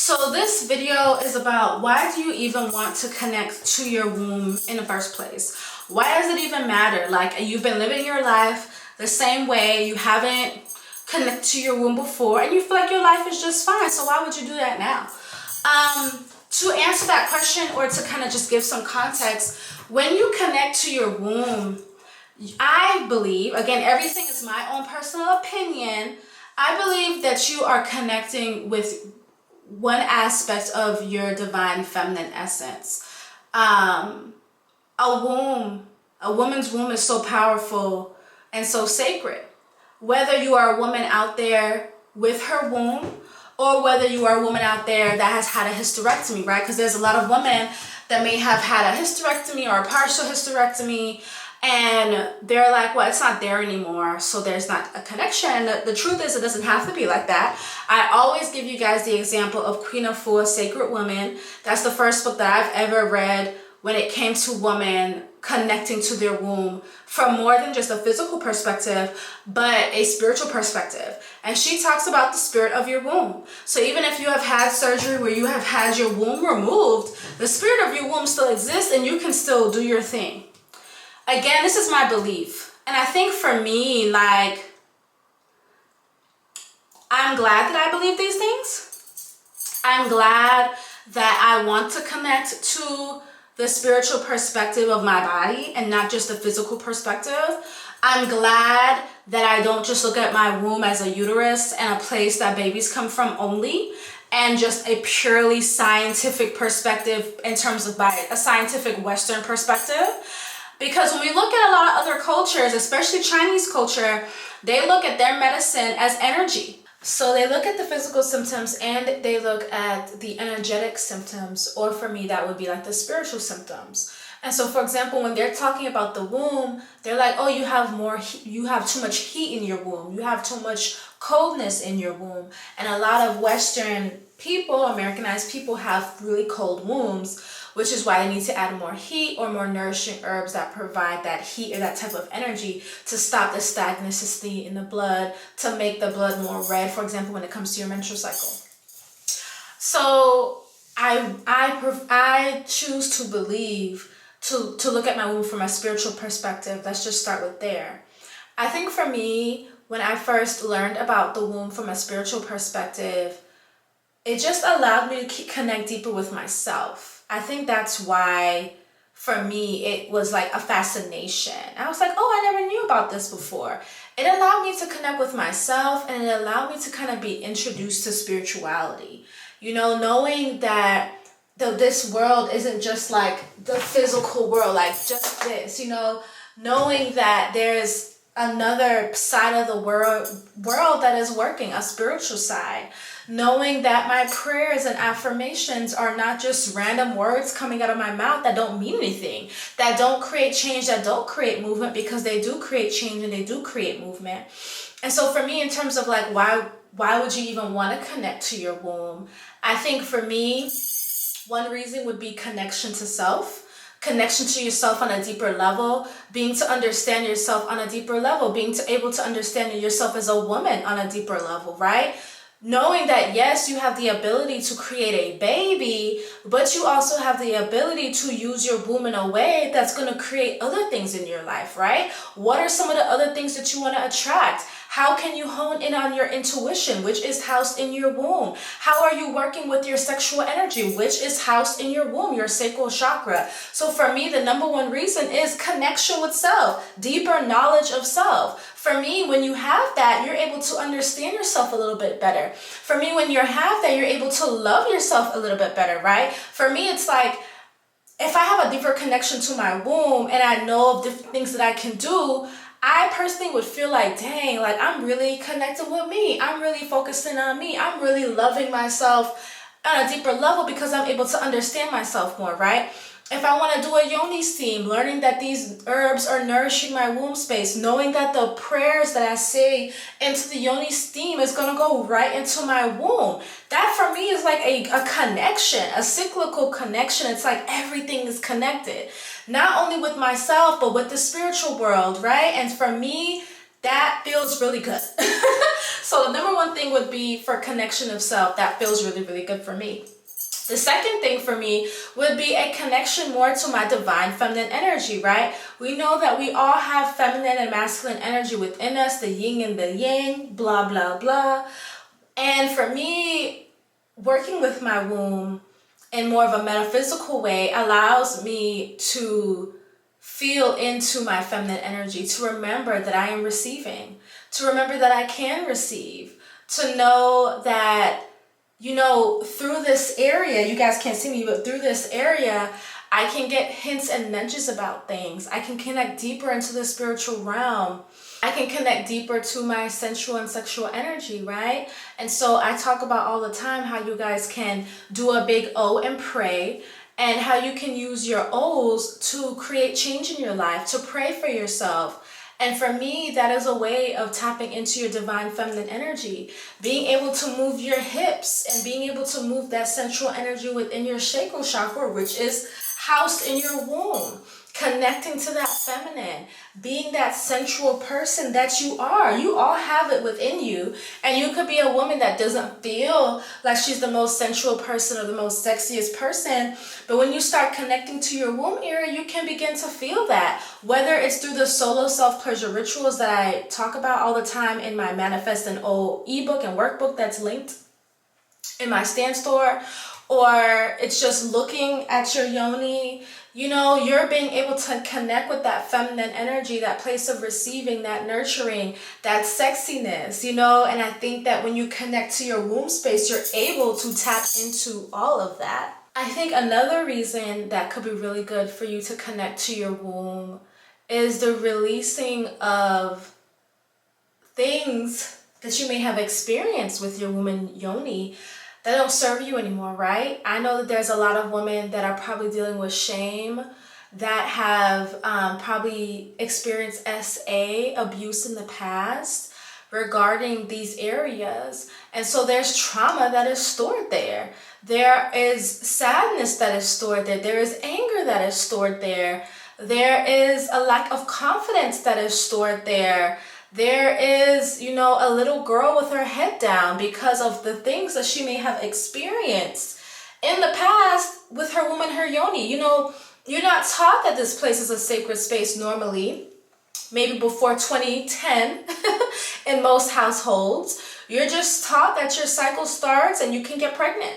So this video is about why do you even want to connect to your womb in the first place? Why does it even matter? Like, you've been living your life the same way, you haven't connected to your womb before, and you feel like your life is just fine. So why would you do that now? To answer that question, or to kind of just give some context, when you connect to your womb, I believe, again, everything is my own personal opinion, I believe that you are connecting with one aspect of your divine feminine essence. A woman's womb is so powerful and so sacred. Whether you are a woman out there with her womb, or whether you are a woman out there that has had a hysterectomy, right? Because there's a lot of women that may have had a hysterectomy or a partial hysterectomy, and they're like, well, it's not there anymore, so there's not a connection. And the truth is, it doesn't have to be like that. I always give you guys the example of Queen Afua, Sacred Woman. That's the first book that I've ever read when it came to women connecting to their womb from more than just a physical perspective, but a spiritual perspective. And she talks about the spirit of your womb. So even if you have had surgery where you have had your womb removed, the spirit of your womb still exists and you can still do your thing. Again, this is my belief. And I think for me, like, I'm glad that I believe these things. I'm glad that I want to connect to the spiritual perspective of my body and not just the physical perspective. I'm glad that I don't just look at my womb as a uterus and a place that babies come from only, and just a purely scientific perspective in terms of a scientific Western perspective. Because when we look at a lot of other cultures, especially Chinese culture, they look at their medicine as energy. So they look at the physical symptoms and they look at the energetic symptoms, or for me, that would be like the spiritual symptoms. And so, for example, when they're talking about the womb, they're like, oh, you have too much heat in your womb. You have too much coldness in your womb. And a lot of Western people, Americanized people, have really cold wombs, which is why they need to add more heat or more nourishing herbs that provide that heat or that type of energy to stop the stagnancy in the blood, to make the blood more red, for example, when it comes to your menstrual cycle. So I choose to believe, to look at my womb from a spiritual perspective. Let's just start with there. I think for me, when I first learned about the womb from a spiritual perspective, it just allowed me to connect deeper with myself. I think that's why, for me, it was like a fascination. I was like, oh, I never knew about this before. It allowed me to connect with myself, and it allowed me to kind of be introduced to spirituality. You know, knowing that this world isn't just like the physical world, like just this, you know, knowing that there's another side of the world that is working, a spiritual side. Knowing that my prayers and affirmations are not just random words coming out of my mouth that don't mean anything, that don't create change, that don't create movement, because they do create change and they do create movement. And so for me, in terms of like, why would you even want to connect to your womb? I think for me, one reason would be connection to self. Connection to yourself on a deeper level, being to understand yourself on a deeper level, being able to understand yourself as a woman on a deeper level, right? Knowing that, yes, you have the ability to create a baby, but you also have the ability to use your womb in a way that's going to create other things in your life, right? What are some of the other things that you want to attract? How can you hone in on your intuition, which is housed in your womb? How are you working with your sexual energy, which is housed in your womb, your sacral chakra? So for me, the number one reason is connection with self, deeper knowledge of self. For me, when you have that, you're able to understand yourself a little bit better. For me, when you have that, you're able to love yourself a little bit better, right? For me, it's like, if I have a deeper connection to my womb and I know of different things that I can do, I personally would feel like, dang, like I'm really connected with me. I'm really focusing on me. I'm really loving myself on a deeper level because I'm able to understand myself more, right? If I want to do a yoni steam, learning that these herbs are nourishing my womb space, knowing that the prayers that I say into the yoni steam is going to go right into my womb. That for me is like a connection, a cyclical connection. It's like everything is connected. Not only with myself, but with the spiritual world, right? And for me, that feels really good. So the number one thing would be for connection of self. That feels really, really good for me. The second thing for me would be a connection more to my divine feminine energy, right? We know that we all have feminine and masculine energy within us, the yin and the yang, blah, blah, blah. And for me, working with my womb in more of a metaphysical way allows me to feel into my feminine energy, to remember that I am receiving, to remember that I can receive, to know that, you know, through this area, you guys can't see me, but through this area, I can get hints and nudges about things. I can connect deeper into the spiritual realm. I can connect deeper to my sensual and sexual energy, right? And so I talk about all the time how you guys can do a big O and pray, and how you can use your O's to create change in your life, to pray for yourself. And for me, that is a way of tapping into your divine feminine energy. Being able to move your hips and being able to move that sensual energy within your sacral chakra, which is housed in your womb. Connecting to that feminine, being that sensual person that you are. You all have it within you. And you could be a woman that doesn't feel like she's the most sensual person or the most sexiest person. But when you start connecting to your womb area, you can begin to feel that. Whether it's through the solo self-pleasure rituals that I talk about all the time in my Manifest and O ebook and workbook that's linked in my Stan Store, or it's just looking at your yoni. You know, you're being able to connect with that feminine energy, that place of receiving, that nurturing, that sexiness, you know. And I think that when you connect to your womb space, you're able to tap into all of that. I think another reason that could be really good for you to connect to your womb is the releasing of things that you may have experienced with your womb and yoni that don't serve you anymore, right? I know that there's a lot of women that are probably dealing with shame, that have probably experienced SA abuse in the past regarding these areas. And so there's trauma that is stored there. There is sadness that is stored there. There is anger that is stored there. There is a lack of confidence that is stored there. There is, you know, a little girl with her head down because of the things that she may have experienced in the past with her womb and her yoni. You know, you're not taught that this place is a sacred space normally, maybe before 2010 in most households. You're just taught that your cycle starts and you can get pregnant.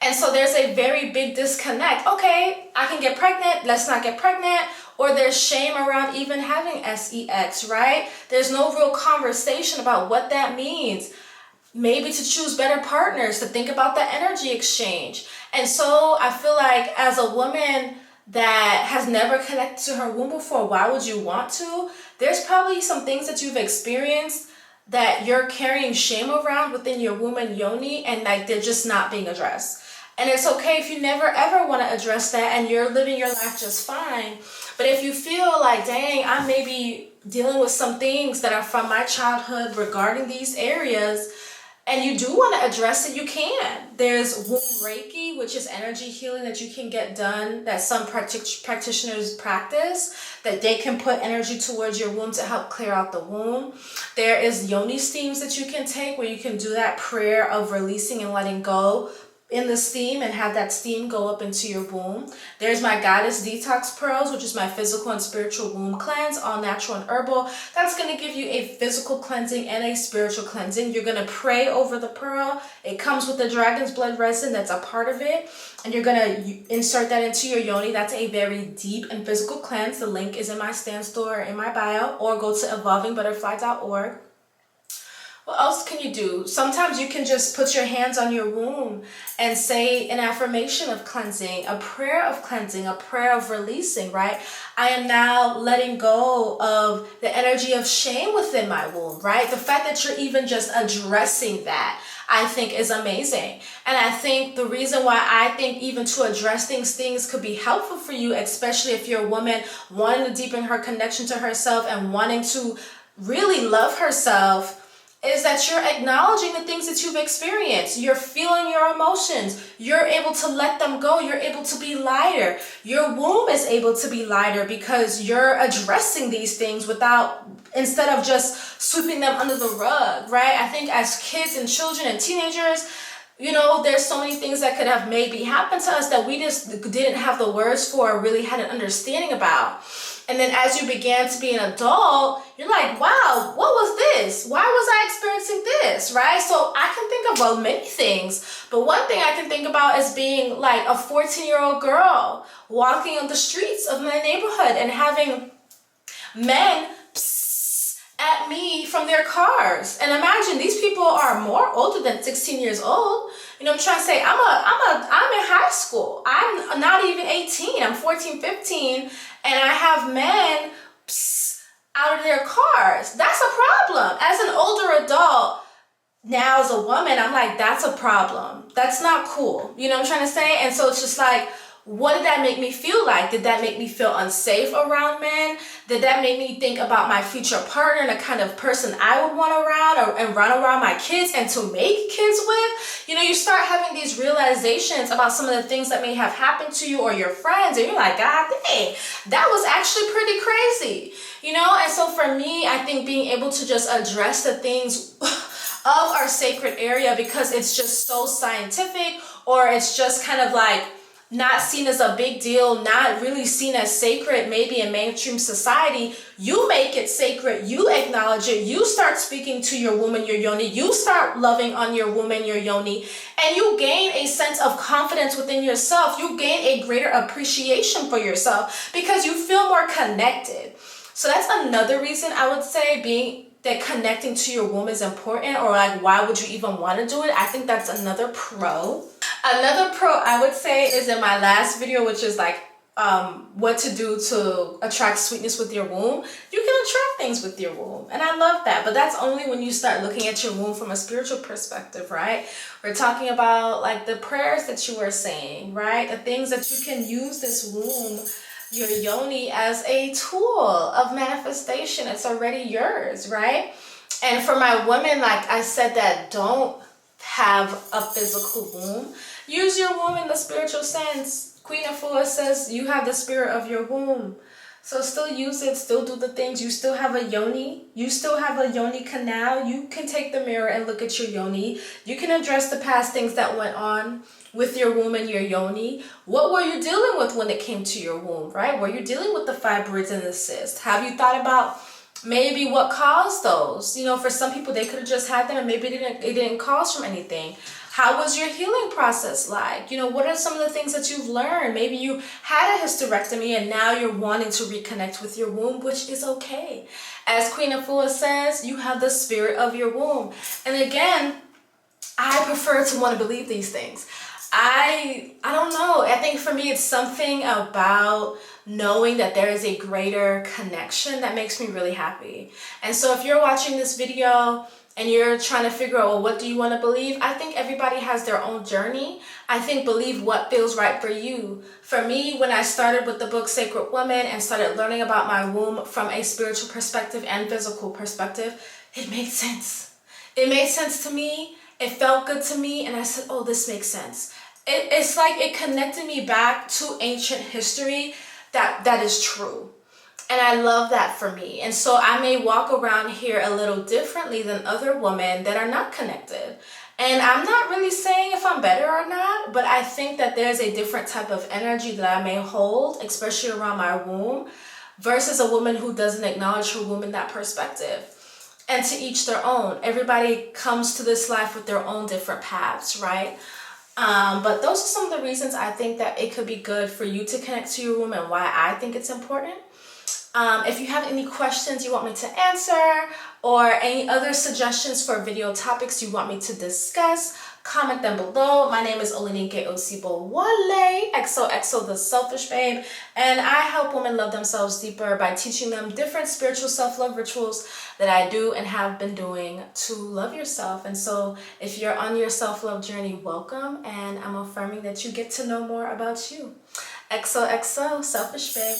And so there's a very big disconnect. Okay, I can get pregnant, let's not get pregnant. Or there's shame around even having sex, right? There's no real conversation about what that means. Maybe to choose better partners, to think about the energy exchange. And so I feel like as a woman that has never connected to her womb before, why would you want to? There's probably some things that you've experienced that you're carrying shame around within your womb and yoni, and like they're just not being addressed. And it's okay if you never ever want to address that and you're living your life just fine. But if you feel like, dang, I may be dealing with some things that are from my childhood regarding these areas, and you do want to address it, you can. There's womb Reiki, which is energy healing that you can get done, that some practitioners practice, that they can put energy towards your womb to help clear out the womb. There is yoni steams that you can take where you can do that prayer of releasing and letting go in the steam and have that steam go up into your womb. There's my Goddess Detox Pearls, which is my physical and spiritual womb cleanse, all natural and herbal. That's going to give you a physical cleansing and a spiritual cleansing. You're going to pray over the pearl. It comes with the dragon's blood resin that's a part of it. And you're going to insert that into your yoni. That's a very deep and physical cleanse. The link is in my Stan Store in my bio, or go to evolvingbutterfly.org. What else can you do? Sometimes you can just put your hands on your womb and say an affirmation of cleansing, a prayer of cleansing, a prayer of releasing, right? I am now letting go of the energy of shame within my womb, right? The fact that you're even just addressing that, I think is amazing. And I think the reason why I think even to address things could be helpful for you, especially if you're a woman wanting to deepen her connection to herself and wanting to really love herself, is that you're acknowledging the things that you've experienced. You're feeling your emotions. You're able to let them go. You're able to be lighter. Your womb is able to be lighter because you're addressing these things instead of just sweeping them under the rug, right? I think as kids and children and teenagers, there's so many things that could have maybe happened to us that we just didn't have the words for or really had an understanding about. And then as you began to be an adult, you're like, wow, what was this? Why was I experiencing this, right? So I can think of many things, but one thing I can think about is being like a 14-year-old girl walking on the streets of my neighborhood and having men at me from their cars. And imagine these people are more older than 16 years old. I'm trying to say I'm in high school. I'm not even 18. I'm 14, 15, and I have men out of their cars. That's a problem. As an older adult, now as a woman, I'm like, that's a problem. That's not cool. You know what I'm trying to say? And so it's just like, what did that make me feel like? Did that make me feel unsafe around men? Did that make me think about my future partner and the kind of person I would want around and run around my kids and to make kids with? You start having these realizations about some of the things that may have happened to you or your friends, and you're like, God dang, that was actually pretty crazy. And so for me, I think being able to just address the things of our sacred area, because it's just so scientific, or it's just kind of like not seen as a big deal, not really seen as sacred maybe in mainstream society, you make it sacred, you acknowledge it, you start speaking to your woman, your yoni, you start loving on your woman, your yoni, and you gain a sense of confidence within yourself. You gain a greater appreciation for yourself because you feel more connected. So that's another reason I would say that connecting to your womb is important, or like, why would you even want to do it? I think that's another pro. Another pro I would say is in my last video, which is like what to do to attract sweetness with your womb. You can attract things with your womb, and I love that, but that's only when you start looking at your womb from a spiritual perspective, right? We're talking about like the prayers that you are saying, right? The things that you can use this womb, your yoni, as a tool of manifestation. It's already yours, right? And for my women, like I said, that don't have a physical womb, use your womb in the spiritual sense. Queen Afua says you have the spirit of your womb. So still use it, still do the things. You still have a yoni. You still have a yoni canal. You can take the mirror and look at your yoni. You can address the past things that went on with your womb and your yoni. What were you dealing with when it came to your womb, right? Were you dealing with the fibroids and the cysts? Have you thought about maybe what caused those? For some people, they could have just had them and maybe it didn't cause from anything. How was your healing process like? What are some of the things that you've learned? Maybe you had a hysterectomy and now you're wanting to reconnect with your womb, which is okay. As Queen Afua says, you have the spirit of your womb. And again, I prefer to want to believe these things. I don't know. I think for me, it's something about knowing that there is a greater connection that makes me really happy. And so if you're watching this video and you're trying to figure out, well, what do you want to believe? I think everybody has their own journey. I think believe what feels right for you. For me, when I started with the book Sacred Woman and started learning about my womb from a spiritual perspective and physical perspective, it made sense. It made sense to me. It felt good to me. And I said, oh, this makes sense. It's like it connected me back to ancient history that is true. And I love that for me. And so I may walk around here a little differently than other women that are not connected. And I'm not really saying if I'm better or not, but I think that there's a different type of energy that I may hold, especially around my womb, versus a woman who doesn't acknowledge her womb in that perspective. And to each their own. Everybody comes to this life with their own different paths, right? But those are some of the reasons I think that it could be good for you to connect to your womb and why I think it's important. If you have any questions you want me to answer or any other suggestions for video topics you want me to discuss, comment them below. My name is Olenike Osibowale, XOXO the Selfish Babe, and I help women love themselves deeper by teaching them different spiritual self-love rituals that I do and have been doing to love yourself. And so if you're on your self-love journey, welcome, and I'm affirming that you get to know more about you. XOXO, Selfish Babe.